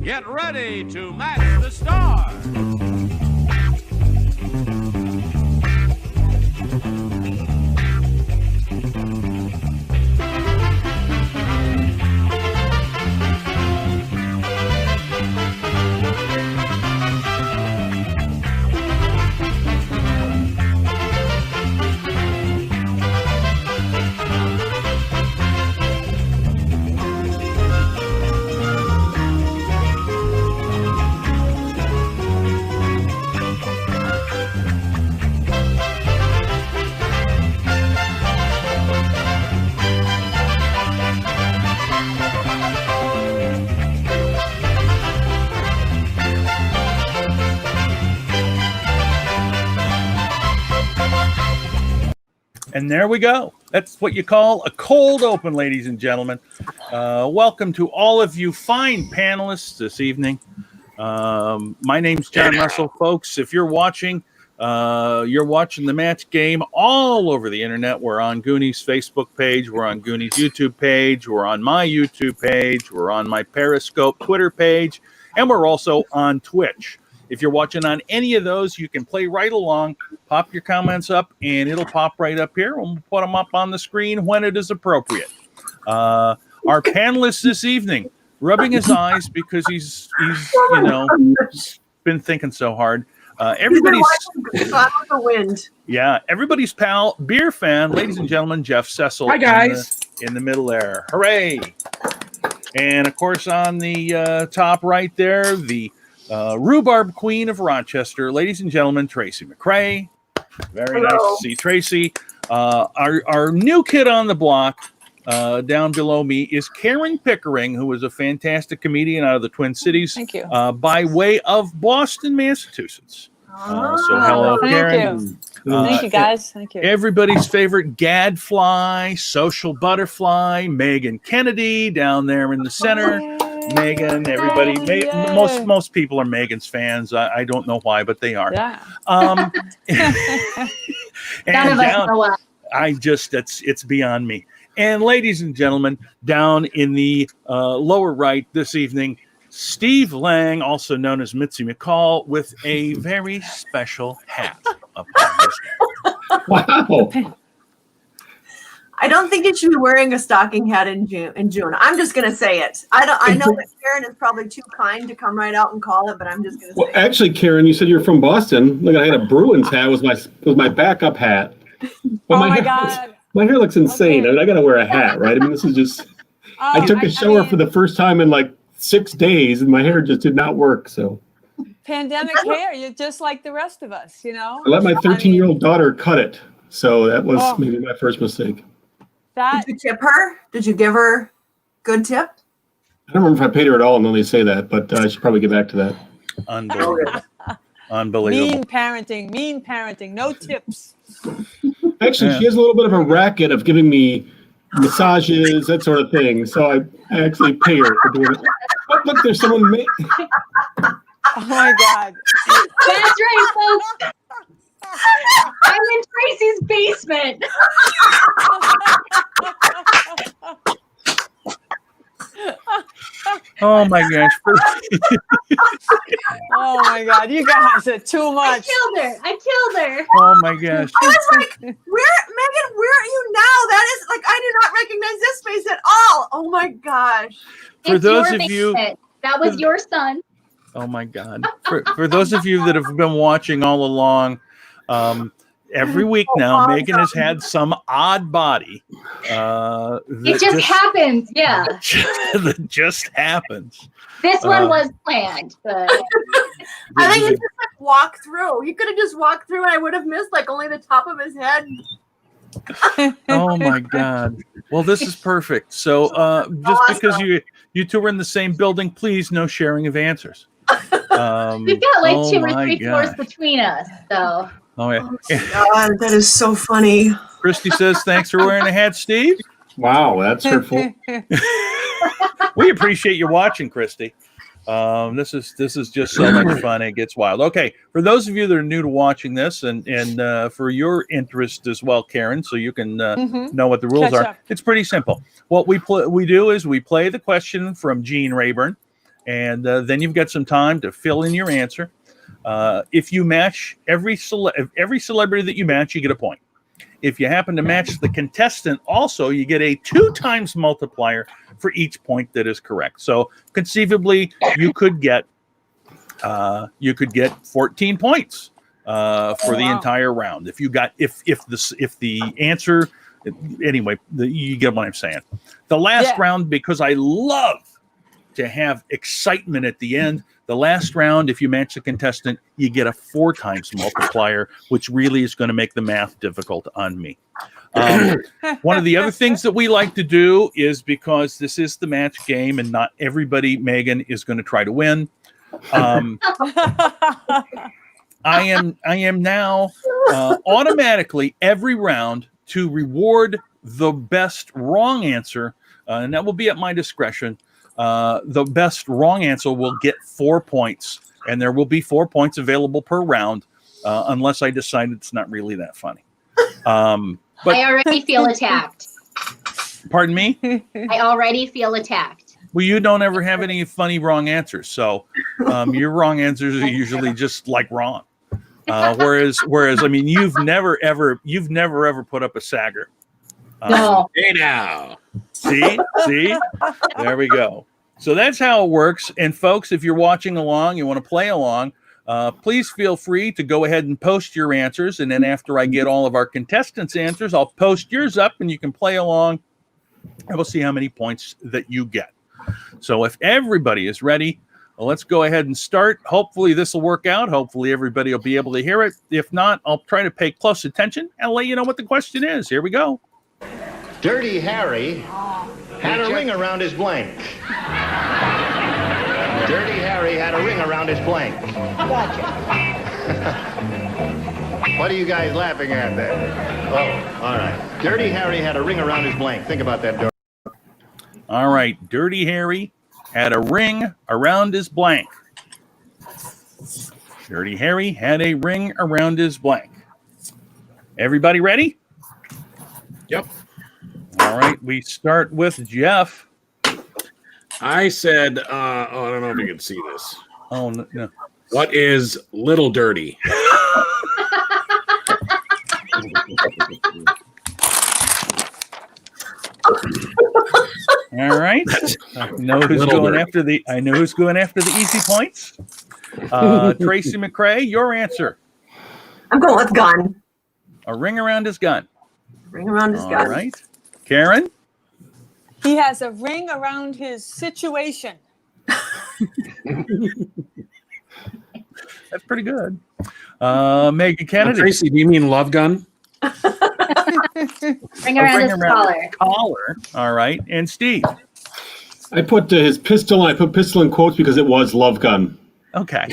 Get ready to match the stars. And there we go. That's what you call a cold open, ladies and gentlemen. Welcome to all of you fine panelists this evening. My name's John Russell, folks. If you're watching the match game all over the internet. We're on Goonies' Facebook page. We're on Goonies' YouTube page. We're on my YouTube page. We're on my Periscope Twitter page. And we're also on Twitch. If you're watching on any of those, you can play right along, pop your comments up, and it'll pop right up here. We'll put them up on the screen when it is appropriate. Our panelist this evening, rubbing his eyes because he's been thinking so hard. Everybody's the wind. Yeah, everybody's pal, beer fan, ladies and gentlemen, Jeff Cecil. Hi, guys. In the middle there. Hooray. And, of course, on the top right there, the rhubarb queen of Rochester, ladies and gentlemen, Tracy McCray. Very nice to see Tracy. Our new kid on the block down below me is Karen Pickering, who is a fantastic comedian out of the Twin Cities. Thank you. By way of Boston, Massachusetts. So hello, Karen. Thank you, guys. Thank you. Everybody's favorite gadfly, social butterfly, Megan Kennedy down there in the center. Megan, everybody, most people are Megan's fans. I don't know why, but they are. Yeah. And None of us know why. It's beyond me. And ladies and gentlemen, down in the lower right this evening, Steve Lang, also known as Mitzi McCall, with a very special hat upon his head. Wow. I don't think you should be wearing a stocking hat in June. I'm just going to say it. I know that Karen is probably too kind to come right out and call it, but I'm just going to say Well, actually, Karen, you said you're from Boston. Look, I had a Bruins hat. Was my backup hat. But Oh my God. My hair looks insane. Okay. I mean, I got to wear a hat, right? I mean, this is just. I took a shower for the first time in like 6 days, and my hair just did not work. So. Pandemic hair. You're just like the rest of us, you know. I let my 13-year-old daughter cut it, so that was maybe my first mistake. That Did you tip her? Did you give her good tip? I don't remember if I paid her at all, and then they say that, but I should probably get back to that. Unbelievable. Unbelievable. mean parenting. No tips. Actually, she has a little bit of a racket of giving me massages, that sort of thing. So I actually pay her for doing it. Oh, look, there's someone. Oh my God. That's right, folks. I'm in Tracy's basement. Oh my gosh. Oh my God. You guys are too much. I killed her. Oh my gosh. I was like, Megan, where are you now? That is like, I do not recognize this face at all. Oh my gosh. For It's those your of you- basement. That was your son. Oh my God. For those of you that have been watching all along, every week now, Megan has had some odd body. It just happens. Yeah. That just happens. This one was planned, but I think it's just like walk through. He could have just walked through and I would have missed like only the top of his head. Oh my God. Well, this is perfect. So just because you two are in the same building, please no sharing of answers. we've got like 2 or 3 floors between us. So Oh yeah. God, that is so funny. Christy says thanks for wearing a hat, Steve. Wow, that's hurtful. We appreciate you watching, Christy. This is just so much fun. It gets wild. Okay, for those of you that are new to watching this, and for your interest as well, Karen, so you can know what the rules Catch are. up. It's pretty simple. What we do is we play the question from Gene Rayburn, and then you've got some time to fill in your answer. If you match every celebrity that you match, you get a point. If you happen to match the contestant, also you get a 2 times multiplier for each point that is correct. So conceivably, you could get 14 points for the entire round. If you got if the answer anyway, you get what I'm saying. The last round, because I love to have excitement at the end. The last round, if you match the contestant, you get a 4 times multiplier, which really is going to make the math difficult on me. One of the other things that we like to do is, because this is the match game and not everybody, Megan, is going to try to win. I am now automatically every round to reward the best wrong answer, and that will be at my discretion. The best wrong answer will get 4 points, and there will be 4 points available per round, unless I decide it's not really that funny. But I already feel attacked. pardon me? I already feel attacked. Well, you don't ever have any funny wrong answers, so your wrong answers are usually just like wrong. Whereas, I mean, you've never ever put up a sagger. No. Hey now. See, there we go. So that's how it works. And folks, if you're watching along, you want to play along, please feel free to go ahead and post your answers. And then after I get all of our contestants' answers, I'll post yours up and you can play along. And we'll see how many points that you get. So if everybody is ready, let's go ahead and start. Hopefully this will work out. Hopefully everybody will be able to hear it. If not, I'll try to pay close attention and let you know what the question is. Here we go. Dirty Harry had a ring around his blank. Dirty Harry had a ring around his blank. Gotcha. What are you guys laughing at there? Oh, all right. Dirty Harry had a ring around his blank. Think about that, Dirty. All right. Dirty Harry had a ring around his blank. Dirty Harry had a ring around his blank. Everybody ready? Yep. All right. We start with Jeff. I said, I don't know if you can see this. Oh, no. What is Little Dirty? All right. I know who's going after the easy points. Tracy McCrae, your answer. I'm going with gun. A ring around his gun. Ring around his gun. All right. Karen? He has a ring around his situation. That's pretty good. Megan Kennedy. Tracy, do you mean Love Gun? Ring around his collar. Collar. All right. And Steve. I put his pistol, and I put pistol in quotes because it was Love Gun. Okay.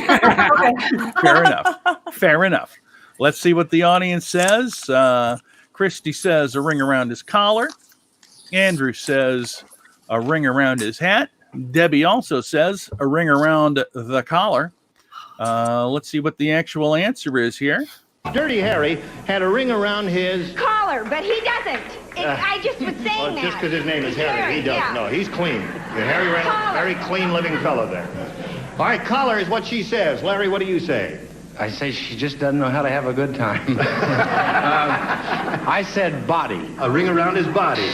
Fair enough. Let's see what the audience says. Christy says a ring around his collar. Andrew says a ring around his hat. Debbie also says a ring around the collar. Let's see what the actual answer is here. Dirty Harry had a ring around his collar, but he doesn't. I just was saying that. Just because his name is Harry, he doesn't. Yeah. No, he's clean. Harry ran a very clean living fellow there. All right, collar is what she says. Larry, what do you say? I say she just doesn't know how to have a good time. I said body. A ring around his body.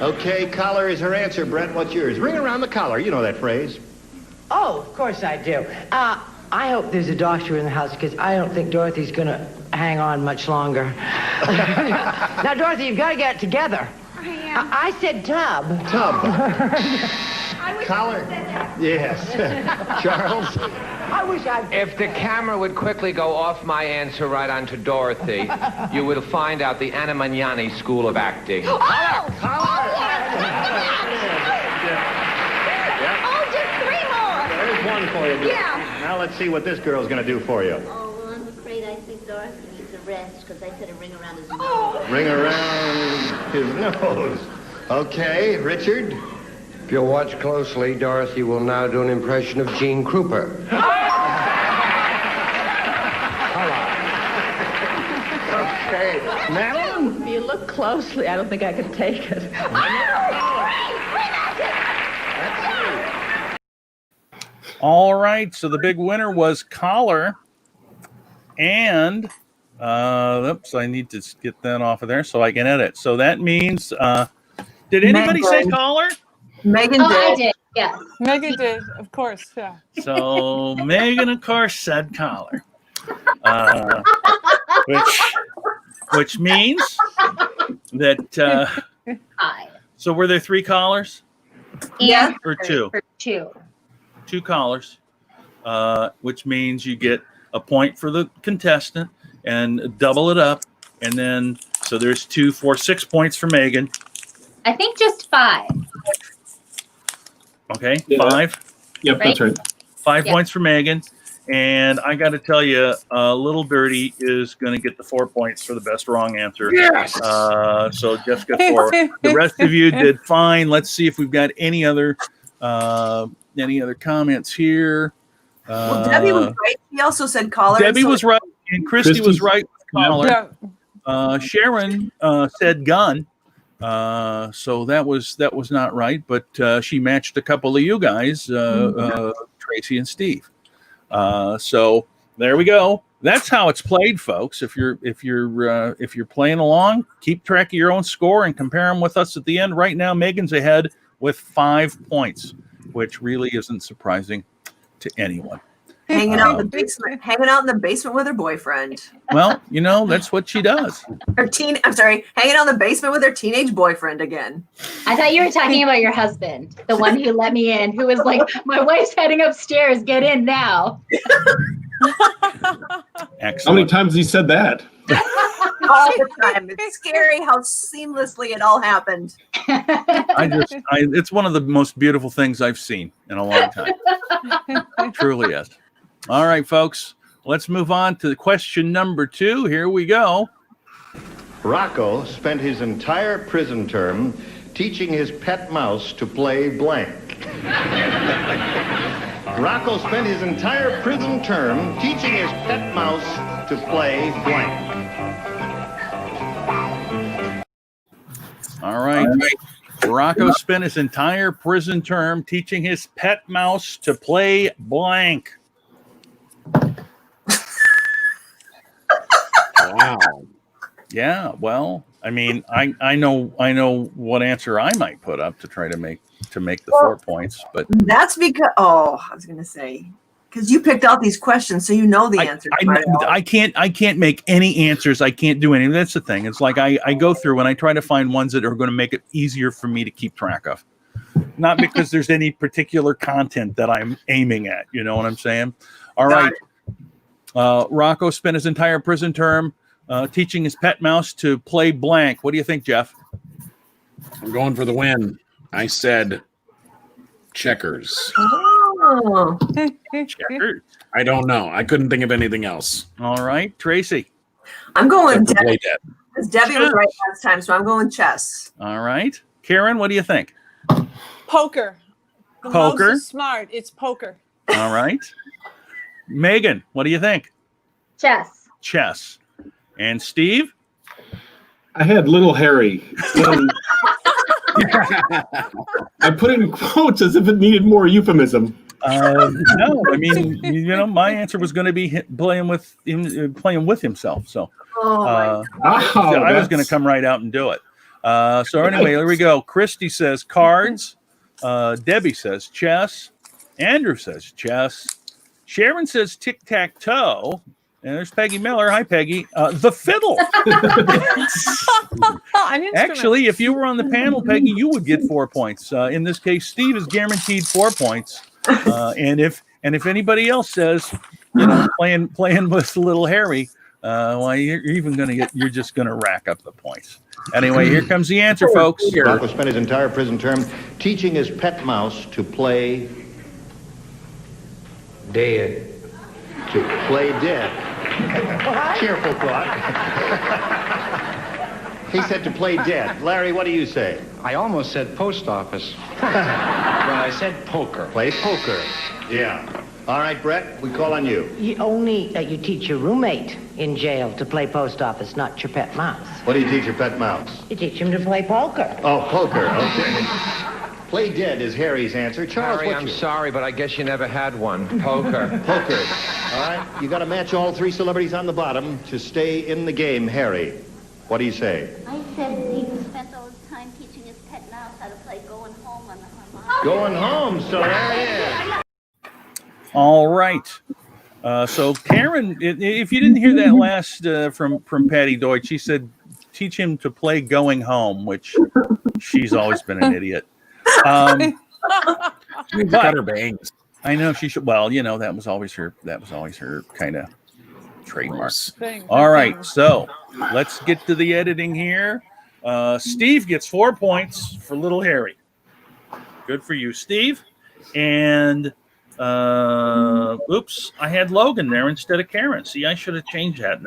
Okay, collar is her answer. Brett, what's yours? Ring around the collar. You know that phrase. Oh, of course I do. I hope there's a doctor in the house because I don't think Dorothy's going to hang on much longer. Now, Dorothy, you've got to get it together. I said tub. Tub. Collar. Yes. Charles. I wish If the camera would quickly go off my answer right onto Dorothy, you would find out the Anna Magnani School of Acting. Oh! Collar. Just 3 more. There's one for you. Yeah. Now let's see what this girl's going to do for you. Oh, well, I'm afraid I think Dorothy needs a rest because I said a ring around his nose. Ring around his nose. Okay, Richard. If you'll watch closely, Dorothy will now do an impression of Gene Krupa. Okay, Madeline? If you look closely, I don't think I could take it. All right, so the big winner was Collar. And, oops, I need to get that off of there so I can edit. So that means, did anybody say Collar? Megan Oh, did. I did. Yeah. Megan did, of course. Yeah. So Megan, of course, said Collar. Which means that, Hi. so were there 3 collars? Yeah. Or 2? For 2. 2 collars, which means you get a point for the contestant and double it up. And then, so there's 2, 4, 6 points for Megan. I think just 5. Okay, Yeah. 5. Yep, that's right. 5 Yeah. points for Megan. And I got to tell you, Little Dirty is going to get the 4 points for the best wrong answer. Yes. So Jeff got 4. The rest of you did fine. Let's see if we've got any other comments here. Well, Debbie was right. She also said caller. Debbie was right, and Christy was Christy's- right with caller. Yeah. Sharon said gun. So that was not right, but she matched a couple of you guys, Tracy and Steve. So there we go. That's how it's played, folks. If you're playing along, keep track of your own score and compare them with us at the end. Right now, Megan's ahead with 5 points, which really isn't surprising to anyone. hanging out in the basement. Hanging out in the basement with her boyfriend. Well, that's what she does. Hanging out in the basement with her teenage boyfriend again. I thought you were talking about your husband, the one who let me in, who was like, my wife's heading upstairs, get in now. Excellent. How many times has he said that? All the time. It's scary how seamlessly it all happened. It's one of the most beautiful things I've seen in a long time. It truly is. All right, folks, let's move on to question number 2. Here we go. Rocco spent his entire prison term teaching his pet mouse to play blank. Rocco spent his entire prison term teaching his pet mouse to play blank. All right. Rocco spent his entire prison term teaching his pet mouse to play blank. Wow. Yeah, well, I mean, I know what answer I might put up to try to make the 4 points, but That's because I was gonna say because you picked out these questions, so you know the answer. I can't make any answers. I can't do anything. That's the thing. It's like I go through and I try to find ones that are going to make it easier for me to keep track of. Not because there's any particular content that I'm aiming at. You know what I'm saying? All right. Rocco spent his entire prison term teaching his pet mouse to play blank. What do you think, Jeff? I'm going for the win. I said checkers. Oh. Checkers. I don't know. I couldn't think of anything else. All right, Tracy. I'm going Except for Debbie. play dead. Because Debbie was right last time, so I'm going chess. All right, Karen. What do you think? Poker. The Poker? mouse is smart. It's poker. All right, Megan. What do you think? Chess. Chess. And Steve? I had Little Harry. I put it in quotes as if it needed more euphemism. No, I mean, my answer was going to be playing with himself. So I was going to come right out and do it. So anyway, there we go. Christy says cards. Debbie says chess. Andrew says chess. Sharon says tic-tac-toe. And there's Peggy Miller. Hi, Peggy. The fiddle. Actually, if you were on the panel, Peggy, you would get 4 points. In this case, Steve is guaranteed 4 points. And if anybody else says, playing with Little Harry, well, you're just gonna rack up the points. Anyway, here comes the answer, folks. Rocco spent his entire prison term teaching his pet mouse to play Dead. dead. Cheerful thought. He said to play dead. Larry, what do you say? I almost said post office. But I said poker. Play poker. Yeah. All right, Brett, we call on you. You teach your roommate in jail to play post office, not your pet mouse. What do you teach your pet mouse? You teach him to play poker. Oh, poker. Okay. Play dead is Harry's answer. Charles, Harry, I'm sorry, but I guess you never had one. Poker. Poker. All right. You got to match all three celebrities on the bottom to stay in the game. Harry, what do you say? I said he spent all his time teaching his pet mouse how to play Going Home on the harmonica. Going home. So there he is. All right. So Karen, if you didn't hear that last from Patty Deutsch, she said teach him to play Going Home, which she's always been an idiot. Cut her bangs. I know she should. Well, that was always her kind of trademark. All right, so let's get to the editing here. Steve gets 4 points for Little Harry. Good for you, Steve. And oops, I had Logan there instead of Karen. See, I should have changed that.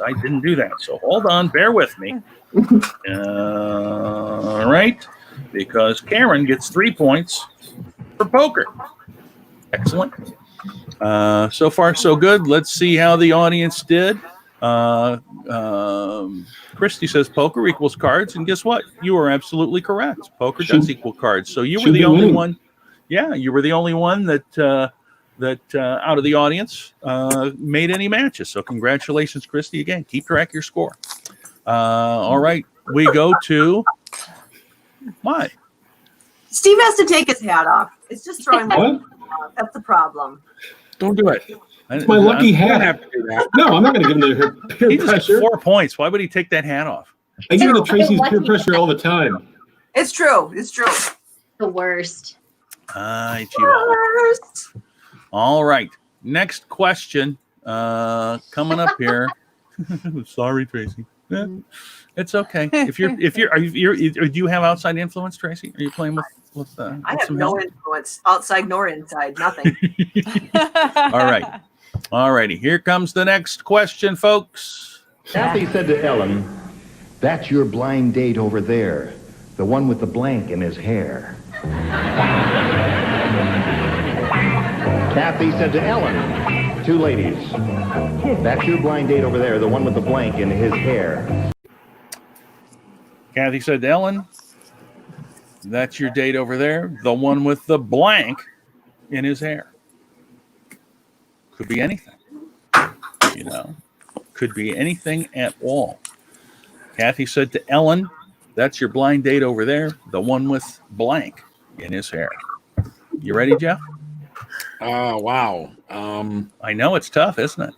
I didn't do that. So hold on, bear with me. All right, because Karen gets 3 points for poker. Excellent. So far, so good. Let's see how the audience did. Christy says poker equals cards, and guess what? You are absolutely correct. Poker does equal cards. So you were the only one. Yeah, you were the only one that out of the audience made any matches. So congratulations, Christy. Again, keep track of your score. All right, we go to what? Steve has to take his hat off. It's just throwing my hat off. That's the problem. Don't do it. It's my lucky hat. Have to do that. No, I'm not going to give him the peer He just pressure. got 4 points. Why would he take that hat off? I give it to Tracy's peer pressure all the time. It's true. It's true. The worst. All right. Next question coming up here. Sorry, Tracy. It's okay. Do you have outside influence, Tracy? Are you playing with I have no influence, outside nor inside. Nothing. All righty. Here comes the next question, folks. Kathy said to Ellen, "That's your blind date over there, the one with the blank in his hair." Kathy said to Ellen, 2 ladies, "That's your blind date over there, the one with the blank in his hair." Kathy said to Ellen, "That's your date over there, the one with the blank in his hair." Could be anything. Could be anything at all. Kathy said to Ellen, "That's your blind date over there, the one with blank in his hair." You ready, Jeff? Wow. I know it's tough, isn't it?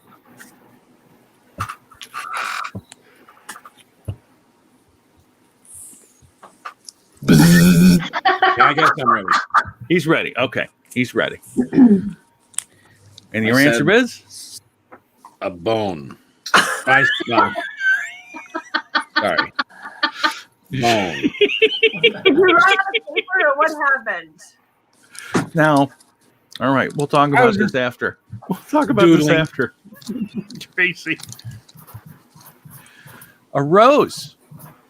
I guess I'm ready. He's ready. Okay, he's ready. And your answer is? A bone. No. Sorry. Bone. Did you run out of paper or what happened? Now, all right, we'll talk about this after. We'll talk about this after. Tracy. A rose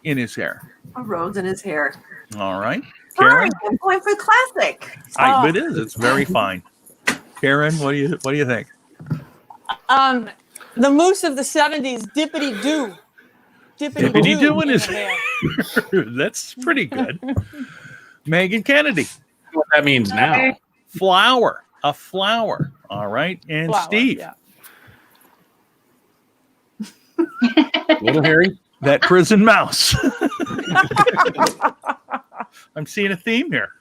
in his hair. A rose in his hair. All right. Karen? Fine, I'm going for the classic. It is. It's very fine. Karen, what do you think? The moose of the 70s, Dippity Doo. Dippity Doo in his hair. That's pretty good. Megan Kennedy. What that means now. Flower. A flower. All right. And Flower, Steve. yeah. Little Harry. That prison mouse. I'm seeing a theme here.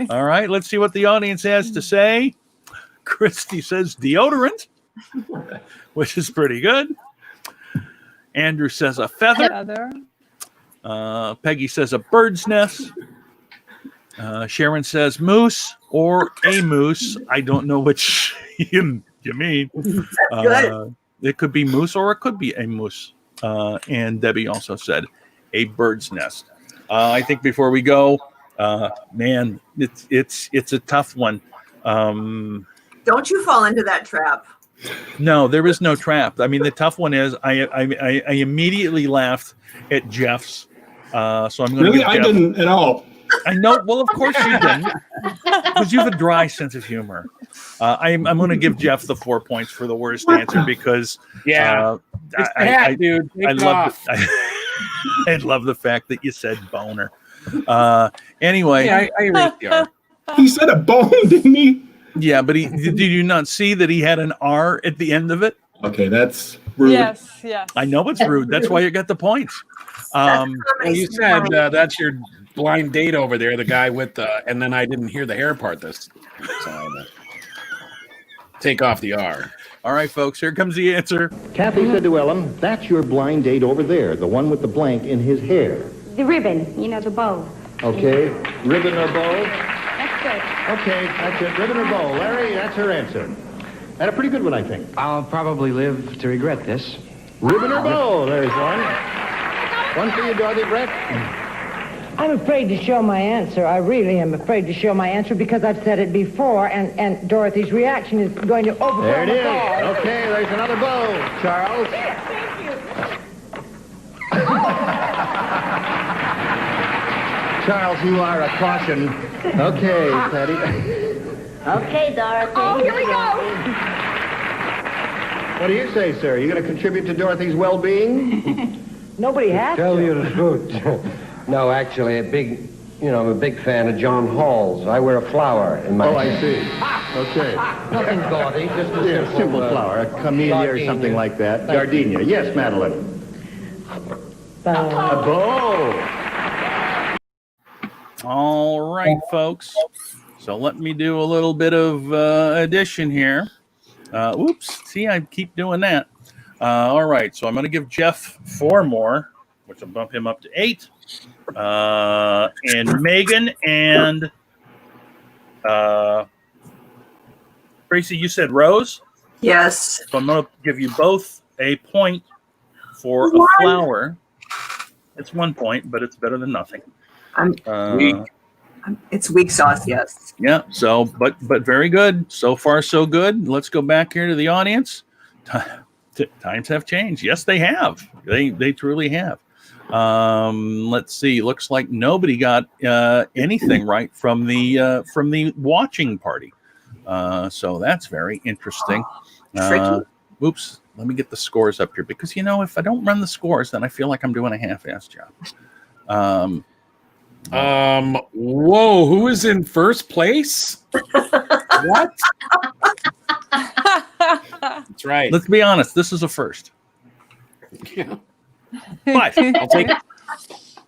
All right. Let's see what the audience has to say. Christy says deodorant, which is pretty good. Andrew says a feather. Peggy says a bird's nest. Sharon says moose or a moose. I don't know which you mean. It could be moose or it could be a moose. And Debbie also said a bird's nest. I think before we go, man, it's a tough one. Don't you fall into that trap. No, there is no trap. I mean, the tough one is I immediately laughed at Jeff's. So I'm going to Really? I didn't at all. I know. Well, of course you didn't, because you have a dry sense of humor. I'm going to give Jeff the 4 points for the worst answer because I love the fact that you said boner. Anyway, Yeah, I erased the R. He said a bone, didn't he? yeah, but did you not see that he had an R at the end of it? Okay, that's rude. Yes, yes. I know it's rude. That's why you got the points. Well, you said that's your blind date over there, the guy with the, and then I didn't hear the hair part. This, so take off the R. All right, folks, here comes the answer. Kathy said to Ellen, that's your blind date over there, the one with the blank in his hair. The ribbon, you know, the bow. Okay, ribbon or bow? That's good. Okay, that's it, ribbon or bow. Larry, that's her answer. And a pretty good one, I think. I'll probably live to regret this. Ribbon or bow, there's one. One for you, Dorothy, Brett. I'm afraid to show my answer. I really am afraid to show my answer because I've said it before, and Dorothy's reaction is going to overwhelm There it is. us all. Okay, there's another bow. Charles. Charles, you are a caution. Okay, Patty. Okay, Dorothy. Oh, here we go. What do you say, sir? Are you going to contribute to Dorothy's well-being? Nobody has Tell to. you the truth. No, actually, I'm a big fan of John Hall's. I wear a flower in my Oh, I hair. see. Okay. Nothing gaudy, just a Yeah, simple flower, a camellia or something like that. Gardenia. Yes, Madeline. A bow. All right, folks. So let me do a little bit of addition here. Oops. See, I keep doing that. All right. So I'm going to give Jeff 4 more, which will bump him up to 8. And Megan and Tracy, you said Rose? Yes. So I'm going to give you both a point for a flower. It's 1 point, but it's better than nothing. It's weak sauce, yes. Yeah. So, but very good. So far, so good. Let's go back here to the audience. Times have changed. Yes, they have. They truly have. Let's see. Looks like nobody got anything right from the watching party. So that's very interesting. Tricky. Oops. Let me get the scores up here because if I don't run the scores, then I feel like I'm doing a half-ass job. Whoa, who is in first place? What? That's right. Let's be honest. This is a first. Yeah. But I'll take it.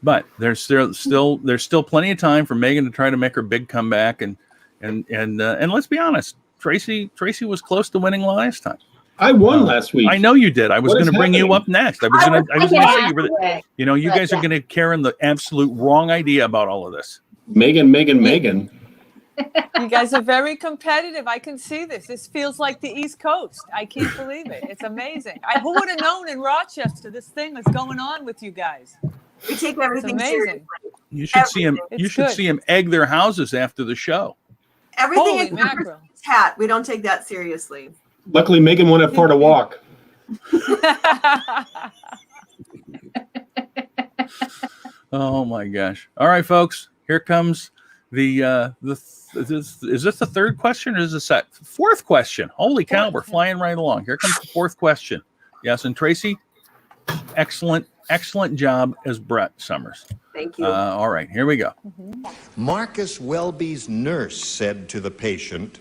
But there's still plenty of time for Megan to try to make her big comeback, and let's be honest, Tracy was close to winning last time. I won last week. I know you did. I was going to bring you up next. I was going to say you guys are going to carry the absolute wrong idea about all of this. Megan. You guys are very competitive. I can see this. This feels like the East Coast. I can't believe it. It's amazing. Who would have known in Rochester this thing was going on with you guys? We take everything It's seriously. amazing. You should see him. It's You should good. see him egg their houses after the show. Everything Holy except for mackerel. his hat. We don't take that seriously. Luckily, Megan won't have far to walk. Oh my gosh! All right, folks. Here comes is this the third question or is this the fourth question? Holy cow, we're flying right along. Here comes the fourth question. Yes, and Tracy, excellent job as Brett Summers. Thank you. All right, here we go. Marcus Welby's nurse said to the patient,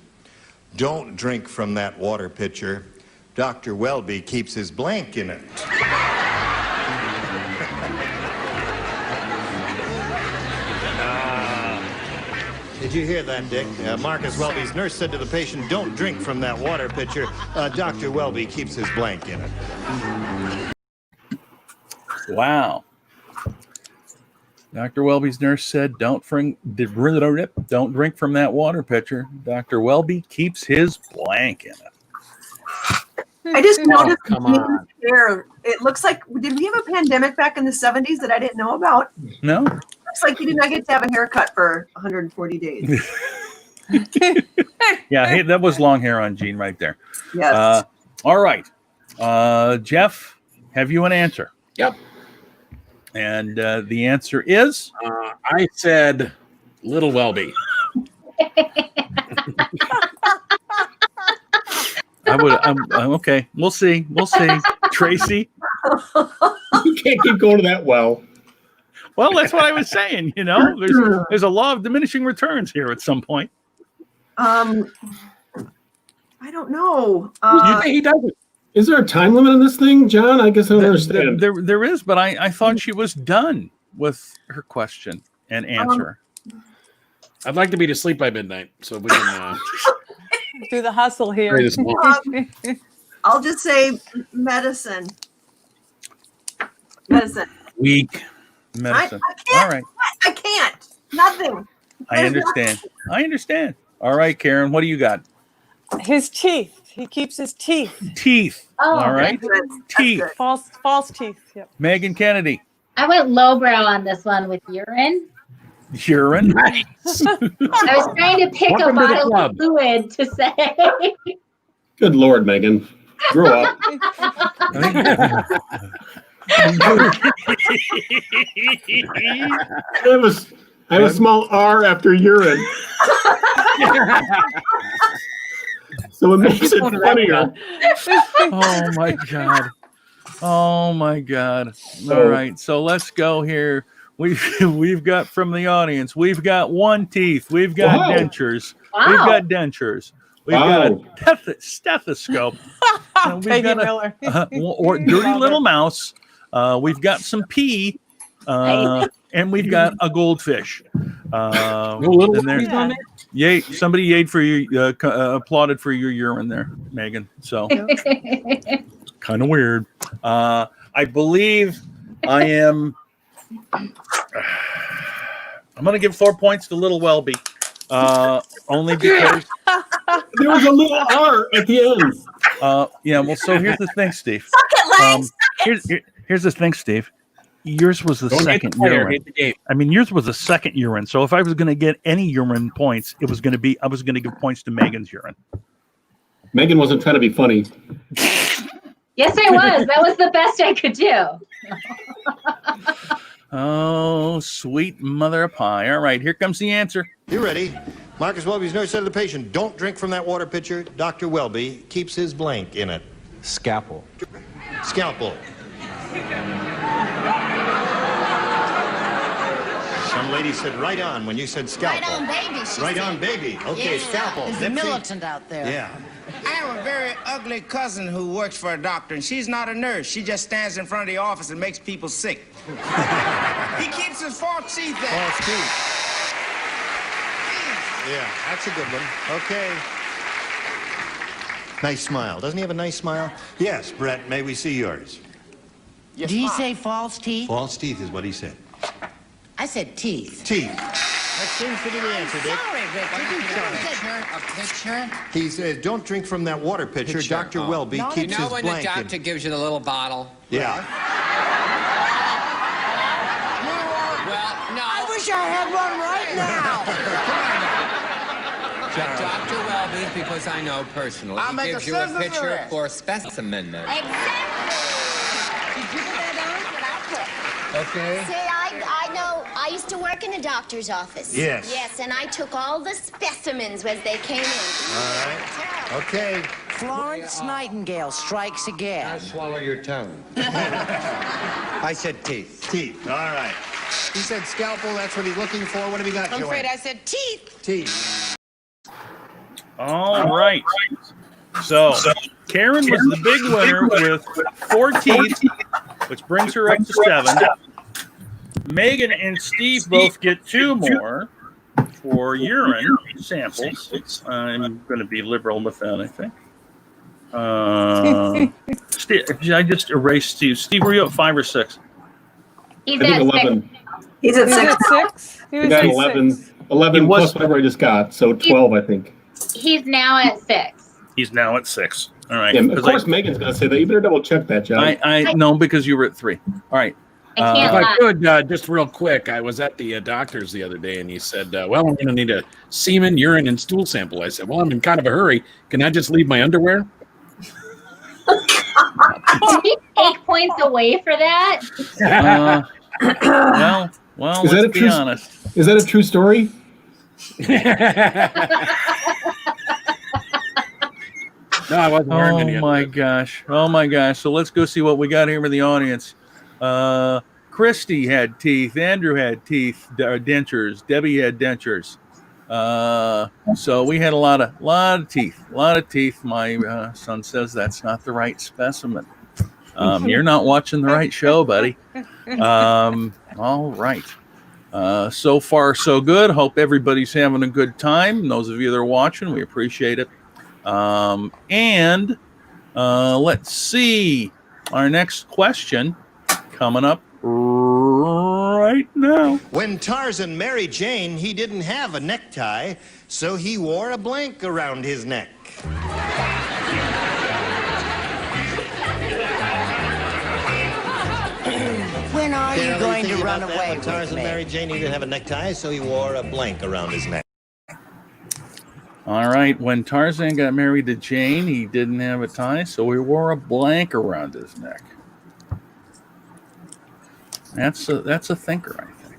"Don't drink from that water pitcher. Dr. Welby keeps his blank in it." Did you hear that, Dick? Marcus Welby's nurse said to the patient, "Don't drink from that water pitcher. Dr. Welby keeps his blank in it." Wow. Dr. Welby's nurse said, don't drink from that water pitcher. Dr. Welby keeps his blank in it. I just noticed come on. hair. It looks like, did we have a pandemic back in the 70s that I didn't know about? No. Looks like you did not get to have a haircut for 140 days. Yeah, that was long hair on Gene right there. Yes. All right. Jeff, have you an answer? Yep. And the answer is? I said Little Welby. I'm okay. We'll see. Tracy? You can't keep going to that well. Well, that's what I was saying. There's a law of diminishing returns here at some point. I don't know. You think he doesn't? Is there a time limit on this thing, John? I guess I don't understand. There is, but I thought she was done with her question and answer. I'd like to be to sleep by midnight, so we can do the hustle here. I'll just say medicine. Weak medicine. I can't, all right. I can't. Nothing. I understand. All right, Karen, what do you got? His teeth. He keeps his teeth. Teeth. Oh, all right. Teeth. False teeth. Yep. Megan Kennedy. I went lowbrow on this one with urine. Urine. Nice. I was trying to pick a bottle of fluid to say. Good Lord, Megan. Grow up. I have a small R after urine. So it makes it funnier. Oh my God. All right. So let's go here. We've got from the audience. We've got one teeth. We've got dentures. Wow. We've got dentures. We've got a stethoscope. We've got or dirty little mouse. We've got some pee. And we've got a goldfish. Yay! Somebody yayed for you, applauded for your urine there, Megan. So kind of weird. I believe I am. I'm going to give 4 points to Little Welby, only because there was a little R at the end. Yeah. Well, so here's the thing, Steve. Suck it, Lance. Here's the thing, Steve. Yours was the second urine. I mean, yours was the second urine. So if I was going to get any urine points, I was going to give points to Megan's urine. Megan wasn't trying to be funny. Yes, I was. That was the best I could do. Oh, sweet mother of pie. All right, here comes the answer. You ready? Marcus Welby's nurse said to the patient, don't drink from that water pitcher. Dr. Welby keeps his blank in it. Scalpel. Scalpel. Some lady said right on when you said scalpel. Right on, baby. Right on, baby. Okay, scalpel. There's a militant out there. Yeah. I have a very ugly cousin who works for a doctor, and she's not a nurse. She just stands in front of the office and makes people sick. He keeps his false teeth there. False teeth. Yeah, that's a good one. Okay. Nice smile. Doesn't he have a nice smile? Yes, Brett, may we see yours? Yes, Did he say false teeth? False teeth is what he said. I said teeth. Teeth. That seems to be the answer, Dick. Sorry, Richard. A picture? He says, don't drink from that water pitcher. Dr. Welby keeps his blanket. You know when the doctor gives you the little bottle? Yeah. Well, no. I wish I had one right now. Dr. Welby, because I know personally, I'll he make gives a you a citizen's picture arrest. for specimen. Exactly. Did you put that on? What I put? Okay. See, I know. I used to work in a doctor's office. Yes. Yes, and I took all the specimens as they came in. All right. Okay. Florence Nightingale strikes again. Now swallow your tongue. I said teeth. Teeth. All right. He said scalpel. That's what he's looking for. What have we got, I'm Joanne? afraid I said teeth. Teeth. All right. So Karen was the big winner with 4 teeth, which brings her up to 7. Megan and Steve both get 2 more for urine samples. I'm going to be liberal with that, I think. Steve, I just erased Steve. Steve, were you at 5 or 6? He's I think at 11. He's at 6. I got 11. 11 plus whatever I just got, so 12, I think. He's now at 6. He's now at 6. All right. Yeah, of course, Megan's going to say that. You better double check that, John. I know because you were at 3. All right. If I could, just real quick, I was at the doctor's the other day, and he said, well, I'm going to need a semen, urine, and stool sample. I said, well, I'm in kind of a hurry. Can I just leave my underwear? Did he take points away for that? Well, Is that let's a be true- honest. Is that a true story? No, I wasn't wearing any. Oh my gosh. Oh my gosh. So let's go see what we got here in the audience. Christy had teeth. Andrew had teeth, dentures. Debbie had dentures. So we had a lot of teeth. A lot of teeth. My son says that's not the right specimen. You're not watching the right show, buddy. All right. So far, so good. Hope everybody's having a good time. Those of you that are watching, we appreciate it. And let's see. Our next question coming up right now. When Tarzan married Jane, he didn't have a necktie, so he wore a blank around his neck. When are you Carol, going think to run about that? away When with Tarzan me? married Jane, he didn't have a necktie, so he wore a blank around his neck. All right. When Tarzan got married to Jane, he didn't have a tie, so he wore a blank around his neck. That's a thinker, I think.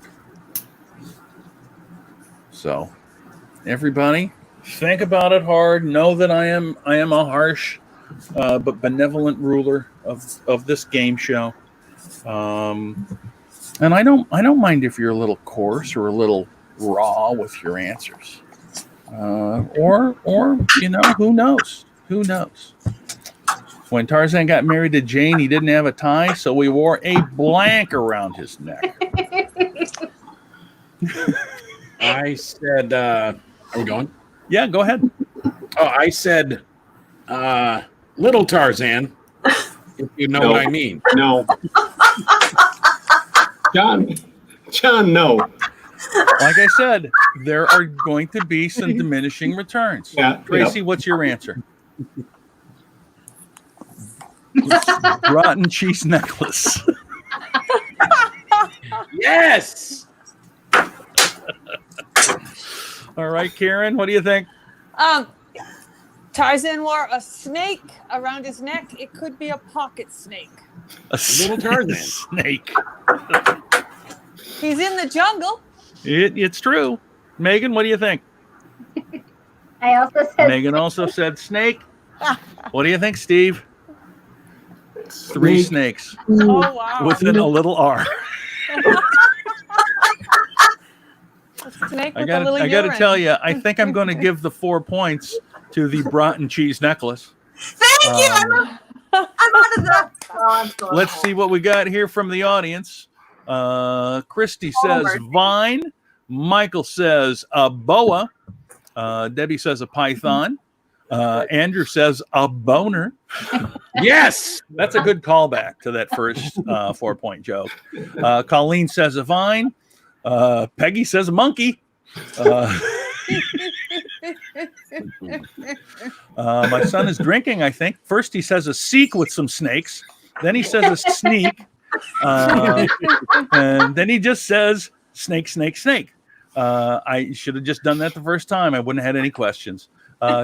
So, everybody, think about it hard. Know that I am a harsh but benevolent ruler of this game show. And I don't mind if you're a little coarse or a little raw with your answers. Or you know, who knows? Who knows? When Tarzan got married to Jane, he didn't have a tie, so he wore a blank around his neck. I said, are we going? Yeah, go ahead. Oh, I said, little Tarzan, if you know what I mean. No. John, no. Like I said, there are going to be some diminishing returns. Yeah, Tracy, what's your answer? Rotten cheese necklace. Yes. All right, Karen, what do you think? Tarzan wore a snake around his neck. It could be a pocket snake. A little Tarzan snake. He's in the jungle. It's true. Megan, what do you think? I also said Megan also said snake. What do you think, Steve? 3 snakes. Oh, wow. Within a little R. Snake I with a little got to urine. tell you, I think I'm going to give the 4 points to the Broughton cheese necklace. Thank you. I'm out of that. Let's see what we got here from the audience. Christy says vine. Michael says a boa. Debbie says a python. Andrew says a boner. Yes, that's a good callback to that first 4-point joke. Colleen says a vine. Peggy says a monkey. My son is drinking, I think. First he says a seek with some snakes. Then he says a sneak. And then he just says snake, snake, snake. I should have just done that the first time. I wouldn't have had any questions.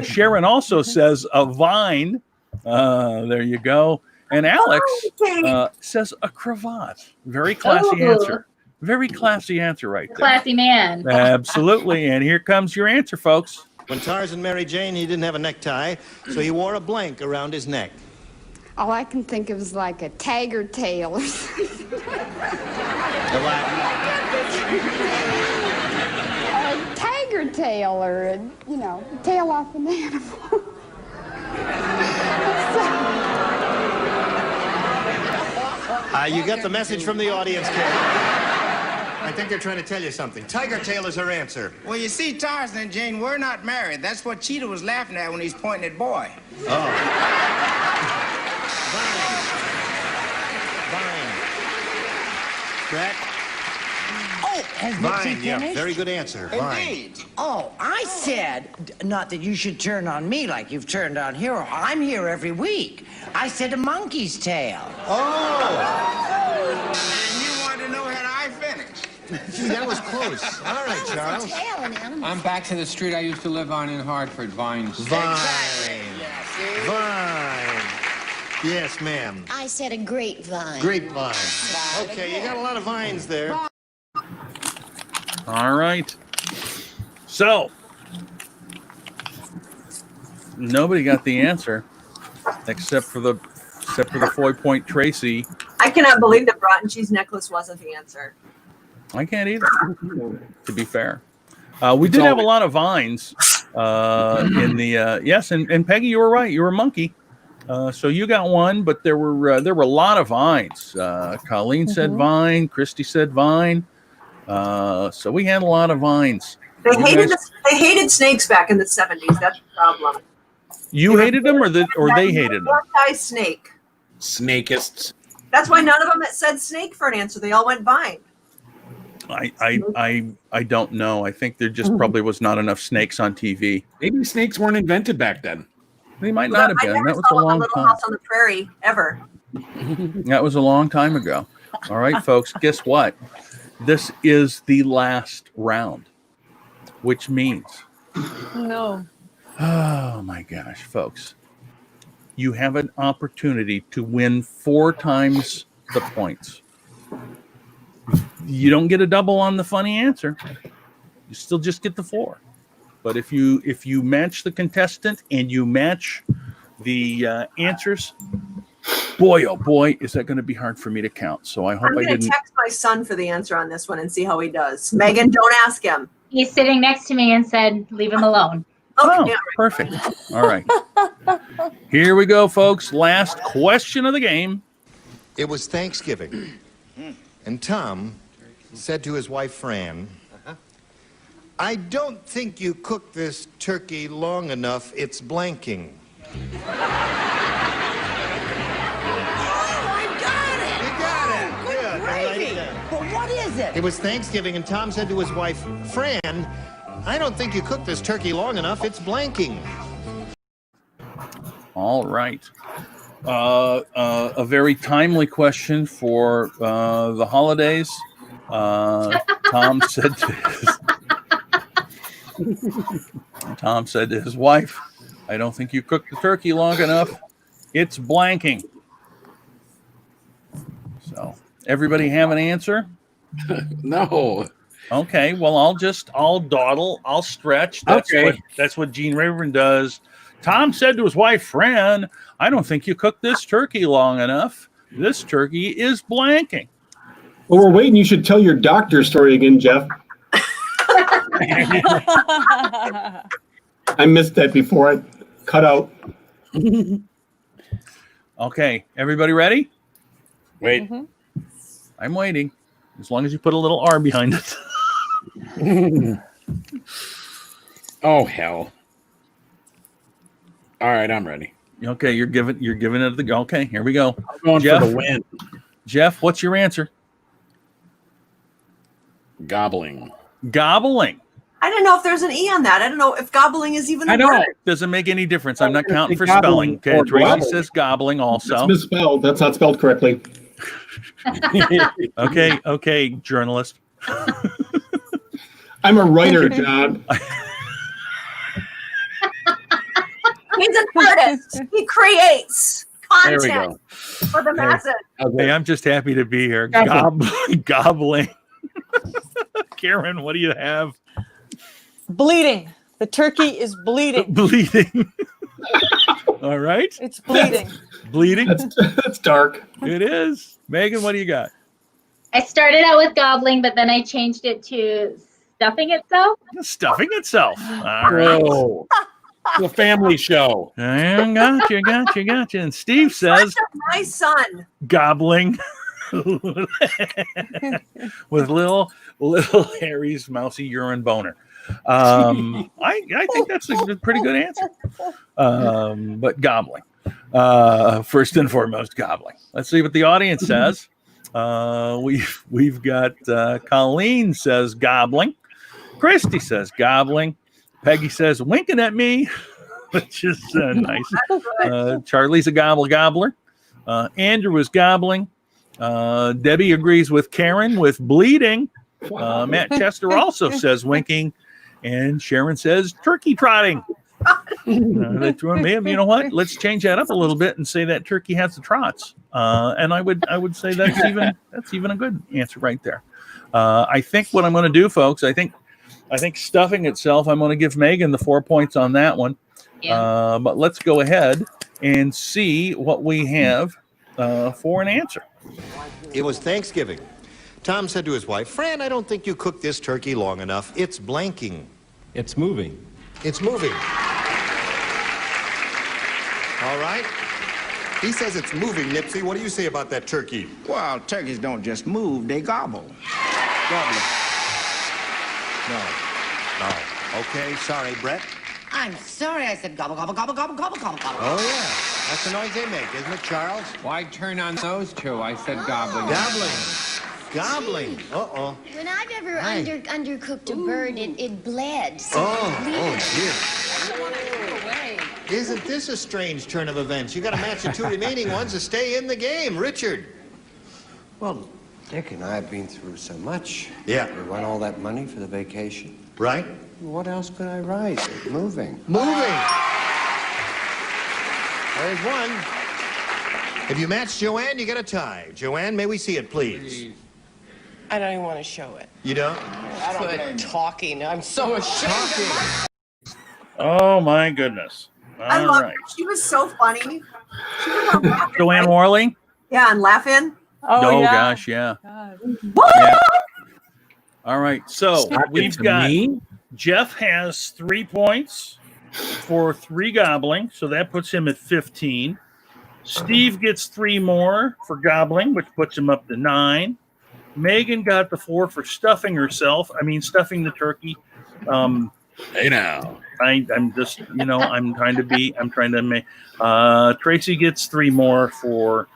Sharon also says a vine. There you go. And Alex says a cravat. Very classy answer. Very classy answer right there. classy man. Absolutely. And here comes your answer, folks. When Tarzan married Jane, he didn't have a necktie, so he wore a blank around his neck. All I can think of is like a tiger tail or something. A tiger tail or, tail off an animal. You got the message from the audience, Karen. I think they're trying to tell you something. Tiger tail is her answer. Well, you see, Tarzan and Jane were not married. That's what Cheetah was laughing at when he's pointing at Boy. Vine. Brett? Oh, has Nixie Vine, yeah, finished? very good answer. Vine. Indeed. Oh, I said, not that you should turn on me like you've turned on Hero. I'm here every week. I said a monkey's tail. Oh! And you wanted to know had I finished. Gee, that was close. All right, Charles. I'm back to the street I used to live on in Hartford, Vines. Vine. Vine. Yes, ma'am. I said a grapevine. Grapevine. Okay, you got a lot of vines there. All right. So, nobody got the answer except for the 4-point Tracy. I cannot believe that brought and cheese necklace wasn't the answer. I can't either, to be fair. We did have a lot of vines in the yes, and Peggy, you were right. You were a monkey. So you got one, but there were a lot of vines. Colleen said vine. Christy said vine. So we had a lot of vines. They hated snakes back in the 70s. That's the problem. You hated them, or they hated them? Black-eye snake. Snakists. That's why none of them said snake for an answer. They all went vine. I don't know. I think there just probably was not enough snakes on TV. Maybe snakes weren't invented back then. They might not have been. That was a long Little time. House on the Prairie ever. That was a long time ago. All right, folks, guess what? This is the last round, which means, No. oh my gosh, folks, you have an opportunity to win 4 times the points. You don't get a double on the funny answer. You still just get the 4. But if you match the contestant and you match the answers, boy, oh boy, is that going to be hard for me to count. So I hope I'm I going to didn't. text my son for the answer on this one and see how he does. Megan, don't ask him. He's sitting next to me and said, leave him alone. Oh, perfect. All right. Here we go, folks. Last question of the game. It was Thanksgiving, and Tom said to his wife, Fran, I don't think you cooked this turkey long enough. It's blanking. But what is it? It was Thanksgiving, and Tom said to his wife, Fran, I don't think you cooked this turkey long enough. It's blanking. All right. A very timely question for the holidays. Tom said to his wife, I don't think you cooked the turkey long enough. It's blanking. So, everybody have an answer? No. Okay, well, I'll dawdle, I'll stretch. That's what Gene Rayburn does. Tom said to his wife, Fran, I don't think you cooked this turkey long enough. This turkey is blanking. Well, we're waiting. You should tell your doctor story again, Jeff. I missed that before I cut out. Okay, everybody ready? Wait. I'm waiting. As long as you put a little R behind it. Oh, hell. All right, I'm ready. Okay, you're giving it the go. Okay, here we go. I'm going Jeff, for the win. Jeff, what's your answer? Gobbling. Gobbling. I don't know if there's an E on that. I don't know if gobbling is even a word. Doesn't make any difference. I'm not counting for spelling. Okay, Tracy says gobbling also. That's misspelled. That's not spelled correctly. Okay, journalist. I'm a writer, John. He's an artist. He creates There we content go. for the masses. Hey, I'm just happy to be here. Gobbling. Karen, what do you have? Bleeding. The turkey is bleeding. Bleeding. All right. It's bleeding. Bleeding. That's dark. It is. Megan, what do you got? I started out with gobbling, but then I changed it to stuffing itself. Stuffing itself. All right. Whoa. The family show. Gotcha. And Steve says, My son. gobbling with little Harry's mousy urine boner. I think that's a pretty good answer. But gobbling. First and foremost, gobbling. Let's see what the audience says. We've got Colleen says gobbling. Christy says gobbling. Peggy says winking at me, which is nice. Charlie's a gobbler. Andrew is gobbling. Debbie agrees with Karen with bleeding. Matt Chester also says winking. And Sharon says turkey trotting. They threw in maybe, you know what? Let's change that up a little bit and say that turkey has the trots. And I would say that's even a good answer right there. I think what I'm going to do, folks, I think stuffing itself, I'm going to give Megan the 4 points on that one. Yeah. But let's go ahead and see what we have for an answer. It was Thanksgiving. Tom said to his wife, Fran, I don't think you cooked this turkey long enough. It's blanking. It's moving. It's moving. All right. He says it's moving, Nipsey. What do you say about that turkey? Well, turkeys don't just move, they gobble. Gobble. No. Okay, sorry, Brett. I'm sorry I said gobble, gobble, gobble, gobble, gobble, gobble, gobble. Oh, yeah. That's the noise they make, isn't it, Charles? Why turn on those two? I said gobbling. Gobbling. Uh-oh. When I've ever undercooked a bird, it bled. So Dear. Isn't this a strange turn of events? You got to match the two remaining ones to stay in the game. Richard. Well, Dick and I have been through so much. Yeah. We won all that money for the vacation. Right. What else could I write? Moving. Moving. There's one. If you match Joanne, you get a tie. Joanne, may we see it, please? I don't even want to show it. You don't? Quit talking. I'm so ashamed. Oh, my goodness. I love her. She was so funny. She was on laughing, Joanne right? Worley? Yeah, and laughing. Oh yeah. Gosh, yeah. Yeah. All right, so we've got Jeff has 3 points for 3 gobbling, so that puts him at 15. Steve gets 3 more for gobbling, which puts him up to 9. Megan got the 4 for stuffing the turkey. Hey now. I'm just, I'm trying to make. Tracy gets 3 more for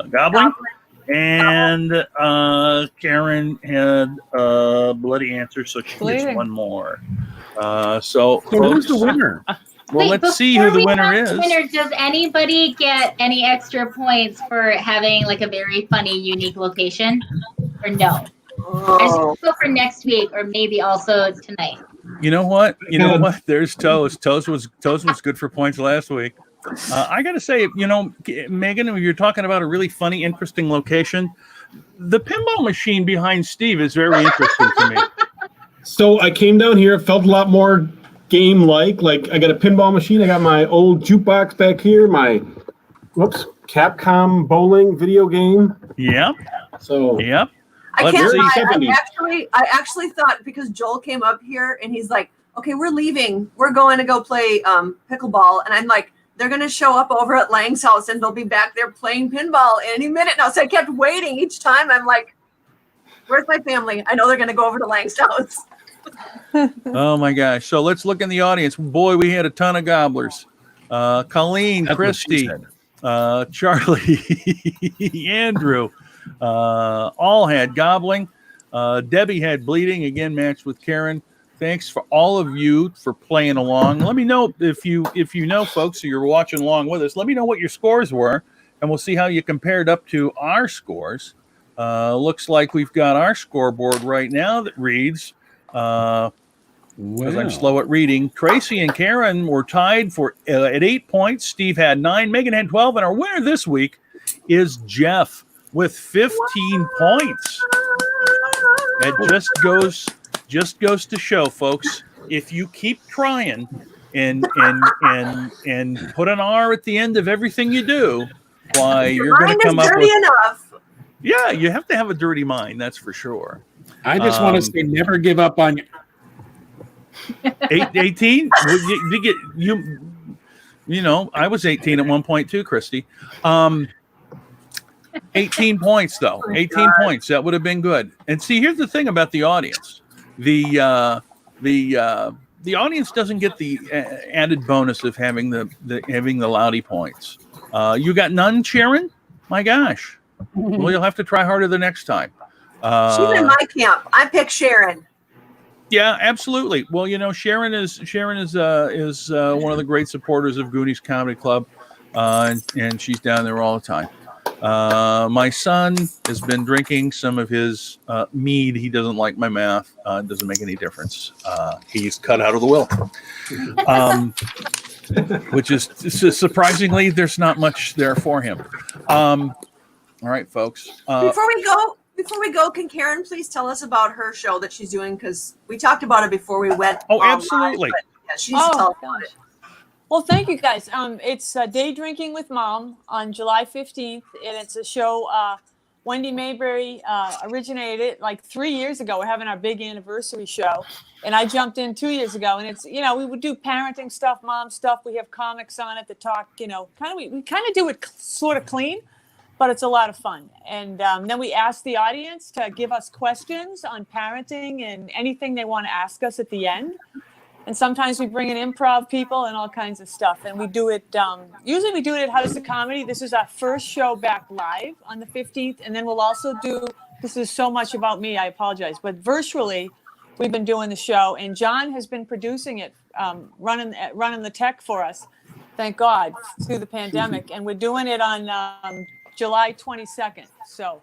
gobbling, and Karen had a bloody answer, so she gets 1 more. So who's the winner? Well, Wait, let's see who the winner is. Does anybody get any extra points for having like a very funny, unique location, or no? I just want to go for next week, or maybe also tonight. You know what? There's Toast. Toast was good for points last week. I got to say, Megan, when you're talking about a really funny, interesting location, the pinball machine behind Steve is very interesting to me. So I came down here, it felt a lot more game-like. Like, I got a pinball machine. I got my old jukebox back here, my, Capcom bowling video game. Yep. So. Yep. I can't lie. I actually thought, because Joel came up here and he's like, okay, we're leaving. We're going to go play pickleball. And I'm like, they're going to show up over at Lang's house and they'll be back there playing pinball any minute now. So I kept waiting each time. I'm like, where's my family? I know they're going to go over to Lang's house. Oh, my gosh. So let's look in the audience. Boy, we had a ton of gobblers. Colleen, Christy, Charlie, Andrew. All had gobbling. Debbie had bleeding, again matched with Karen. Thanks for all of you for playing along. Let me know if you know, folks, so you're watching along with us. Let me know what your scores were, and we'll see how you compared up to our scores. Looks like we've got our scoreboard right now that reads, because I'm slow at reading, Tracy and Karen were tied at 8 points. Steve had 9. Megan had 12. And our winner this week is Jeff with 15 points. It just goes to show, folks, if you keep trying and put an R at the end of everything you do, why you're going to come up with enough. Yeah, you have to have a dirty mind, that's for sure. I just want to say, never give up on 18. I was 18 at one point too, Christy. 18 points though. 18 points. That would have been good. And see, here's the thing about the audience. The audience doesn't get the added bonus of having the Loudy points. You got none, Sharon? My gosh. Well, you'll have to try harder the next time. She's in my camp. I pick Sharon. Yeah, absolutely. Well, Sharon is one of the great supporters of Goonies Comedy Club, and she's down there all the time. My son has been drinking some of his mead. He doesn't like my math. It doesn't make any difference. He's cut out of the will. Which is surprisingly, there's not much there for him. All right, folks. Before we go, can Karen please tell us about her show that she's doing? Because we talked about it before we went. Oh, absolutely. Live, yeah, she needs to tell us about it. Well, thank you guys. It's Day Drinking with Mom on July 15th, and it's a show Wendy Mayberry originated it like 3 years ago. We're having our big anniversary show, and I jumped in 2 years ago. And it's, we would do parenting stuff, mom stuff. We have comics on it that talk, we kind of do it sort of clean, but it's a lot of fun. And then we ask the audience to give us questions on parenting and anything they want to ask us at the end. And sometimes we bring in improv people and all kinds of stuff. And we do it, usually we do it at House of Comedy. This is our first show back live on the 15th. And then we'll also do, this is so much about me, I apologize, but virtually we've been doing the show. And John has been producing it, running the tech for us, thank God, through the pandemic. And we're doing it on July 22nd. So,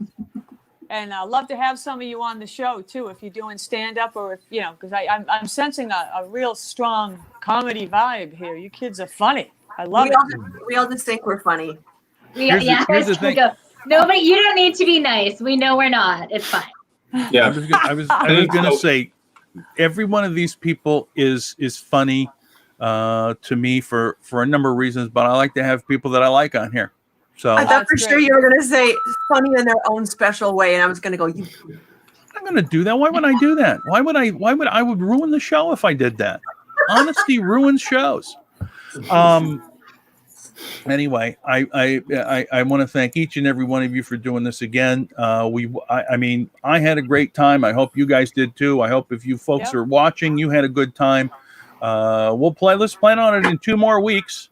and I'd love to have some of you on the show too, if you're doing stand-up or if, because I'm sensing a real strong comedy vibe here. You kids are funny. I love it. We all just think we're funny. Here's the thing. Nobody, you don't need to be nice. We know we're not. It's fine. Yeah, I was going to say, every one of these people is funny to me for a number of reasons, but I like to have people that I like on here. So I thought for sure you were going to say funny in their own special way, and I was going to go. I'm going to do that. Why would I do that? Why would I would ruin the show if I did that? Honesty ruins shows. Anyway, I want to thank each and every one of you for doing this again. I had a great time. I hope you guys did too. I hope if you folks are watching, you had a good time. Let's plan on it in 2 more weeks.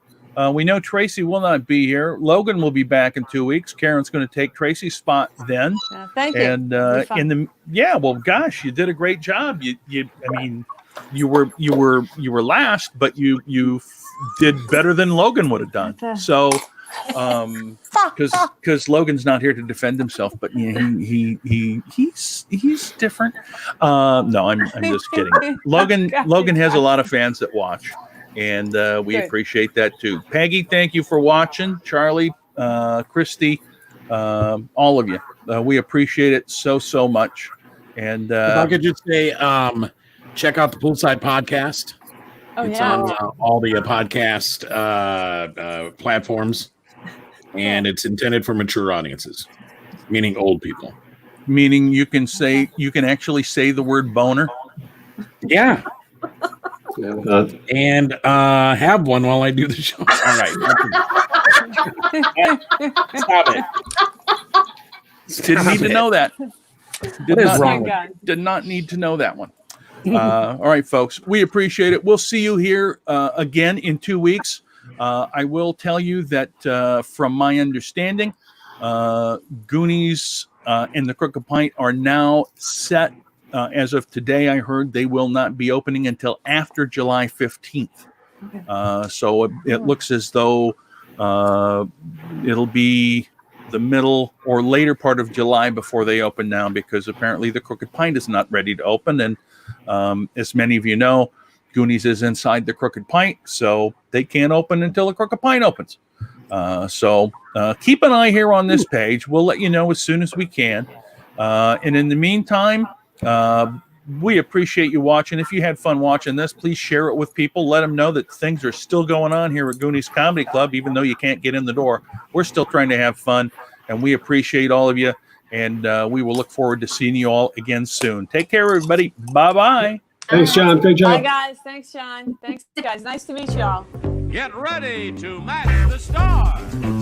We know Tracy will not be here. Logan will be back in 2 weeks. Karen's going to take Tracy's spot then. Thank you. And gosh, you did a great job. You were last, but you did better than Logan would have done. So, because Logan's not here to defend himself, but he's different. No, I'm just kidding. Logan has a lot of fans that watch. And we appreciate that too. Peggy, thank you for watching. Charlie, Christy, all of you. We appreciate it so much. And if I could just say, check out the Poolside Podcast. It's on all the podcast platforms, and it's intended for mature audiences, meaning old people. Meaning you can actually say the word boner. Yeah. And have one while I do the show. All right. Stop it. Didn't need to know that. Did not need to know that one. All right, folks. We appreciate it. We'll see you here again in 2 weeks. I will tell you that from my understanding, Goonies and the Crooked Pint are now set. As of today, I heard they will not be opening until after July 15th. So it looks as though it'll be the middle or later part of July before they open now, because apparently the Crooked Pint is not ready to open. And as many of you know, Goonies is inside the Crooked Pint, so they can't open until the Crooked Pint opens. So keep an eye here on this page. We'll let you know as soon as we can. And in the meantime, we appreciate you watching. If you had fun watching this, please share it with people. Let them know that things are still going on here at Goonies Comedy Club, even though you can't get in the door. We're still trying to have fun, and we appreciate all of you. And we will look forward to seeing you all again soon. Take care, everybody. Bye-bye. Thanks, John. Great job. Bye, guys. Thanks, John. Thanks, guys. Nice to meet y'all. Get ready to match the stars.